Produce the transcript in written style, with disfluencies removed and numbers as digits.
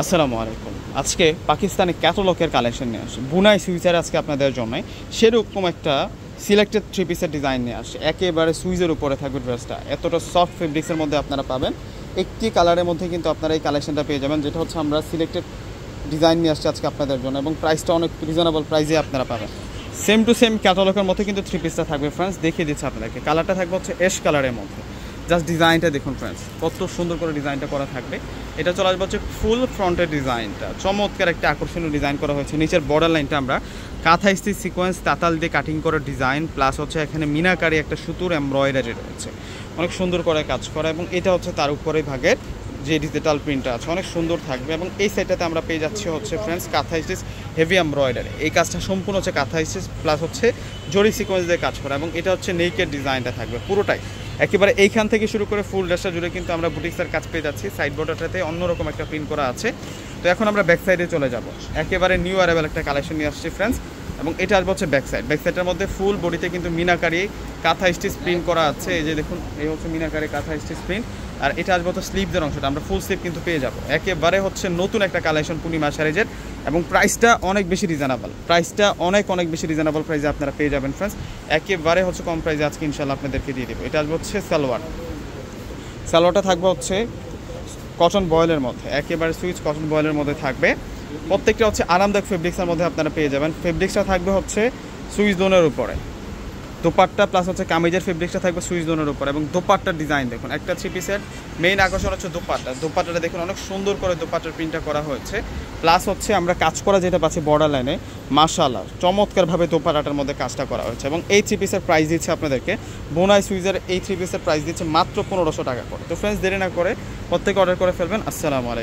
আসসালামু আলাইকুম। আজকে পাকিস্তানি ক্যাটালগের কালেকশন নিয়ে আসি বুনাই সুইজের আজকে আপনাদের জন্য সেরকম একটা সিলেক্টেড থ্রি পিসের ডিজাইন নিয়ে আসে। একেবারে সুইজের উপরে থাকবে ড্রেসটা, এতটা সফট ফেব্রিক্সের মধ্যে আপনারা পাবেন। একটি কালারের মধ্যে কিন্তু আপনারা এই কালেকশনটা পেয়ে যাবেন, যেটা হচ্ছে আমরা সিলেক্টেড ডিজাইন নিয়ে আসছি আজকে আপনাদের জন্য, এবং প্রাইসটা অনেক রিজনেবল প্রাইসে আপনারা পাবেন। সেম টু সেম ক্যাটালগের মধ্যে কিন্তু থ্রি পিসটা থাকবে ফ্রেন্ডস। দেখিয়ে দিচ্ছে আপনাদেরকে, কালারটা থাকবে হচ্ছে অ্যাশ কালারের মধ্যে। জাস্ট ডিজাইনটা দেখুন ফ্রেন্ডস, কত সুন্দর করে ডিজাইনটা করা থাকবে। এটা চলে আসবে হচ্ছে ফুল ফ্রন্টের ডিজাইনটা, চমৎকার একটা আকর্ষণীয় ডিজাইন করা হয়েছে। নিচের বর্ডার লাইনটা আমরা কাঁথা স্টিচ সিকোয়েন্স তাতাল দিয়ে কাটিং করা ডিজাইন, প্লাস হচ্ছে এখানে মিনাকারি একটা সুতোর এমব্রয়ডারি রয়েছে, অনেক সুন্দর করে কাজ করা। এবং এটা হচ্ছে তার উপরে ভাগের যে ডিজিটাল প্রিন্টটা আছে, অনেক সুন্দর থাকবে। এবং এই সাইডটাতে আমরা পেয়ে যাচ্ছি হচ্ছে ফ্রেন্ডস কাঁথা স্টিচ হেভি এমব্রয়ডারি। এই কাজটা সম্পূর্ণ হচ্ছে কাঁথা স্টিচ প্লাস হচ্ছে জরি সিকোয়েন্স দিয়ে কাজ করা, এবং এটা হচ্ছে নেকের ডিজাইনটা থাকবে পুরোটাই। একেবারে এইখান থেকে শুরু করে ফুল ড্রেসটা জুড়ে কিন্তু আমরা বুটিক্সের কাজ পেয়ে যাচ্ছি। সাইড বর্ডারটাতে অন্যরকম একটা প্রিন্ট করা আছে। তো এখন আমরা ব্যাক সাইডে চলে যাব। একেবারে নিউ অ্যারাইভাল একটা কালেকশন নিয়ে আসছি ফ্রেন্ডস, এবং এটা আসবে হচ্ছে ব্যাক সাইড। ব্যাক সাইডের মধ্যে ফুল বডিতে কিন্তু মিনাকারি কাঁথা স্টিচ প্রিন্ট করা আছে। এই যে দেখুন, এই হচ্ছে মিনাকারি কাঁথা স্টিচ প্রিন্ট। আর এটা আসবে হচ্ছে স্লিভদের অংশটা, আমরা ফুল স্লিভ কিন্তু পেয়ে যাবো। একেবারে হচ্ছে নতুন একটা কালেকশন পূর্ণিমা শাড়িজের, এবং প্রাইসটা অনেক বেশি রিজনেবল। প্রাইসটা অনেক বেশি রিজনেবল প্রাইসে আপনারা পেয়ে যাবেন ফ্রেন্ডস। একেবারে হচ্ছে কম প্রাইসে আজকে ইনশাল্লাহ আপনাদেরকে দিয়ে দেবো। এটা আসবে হচ্ছে সালোয়ারটা থাকবে হচ্ছে কটন বয়েলের মধ্যে, একেবারে সুইচ কটন বয়েলের মধ্যে থাকবে। প্রত্যেকটা হচ্ছে আরামদায়ক ফেব্রিক্সের মধ্যে আপনারা পেয়ে যাবেন। ফেব্রিক্সটা থাকবে হচ্ছে সুইচ দোনের উপরে, দোপাট্টা প্লাস হচ্ছে কামিজের ফেব্রিক্সটা থাকবে সুইচ দোনের উপর। এবং দোপাট্টার ডিজাইন দেখুন, একটা থ্রি পিসের মেইন আকর্ষণ হচ্ছে দোপাট্টাটা দেখুন, অনেক সুন্দর করে দোপাট্টার প্রিন্টটা করা হয়েছে। প্লাস হচ্ছে আমরা কাজ করা যেটা পাচ্ছি বর্ডার লাইনে, মাশাআল্লাহ চমৎকারভাবে দোপাট্টাটার মধ্যে কাজটা করা হয়েছে। এবং এই থ্রি পিসের প্রাইস দিচ্ছে আপনাদেরকে, বোনাই সুইজের এই থ্রি পিসের প্রাইস দিচ্ছে মাত্র 1500 টাকা করে। তো ফ্রেন্ডস, দেরি না করে প্রত্যেকে অর্ডার করে ফেলবেন। আসসালামু আলাইকুম।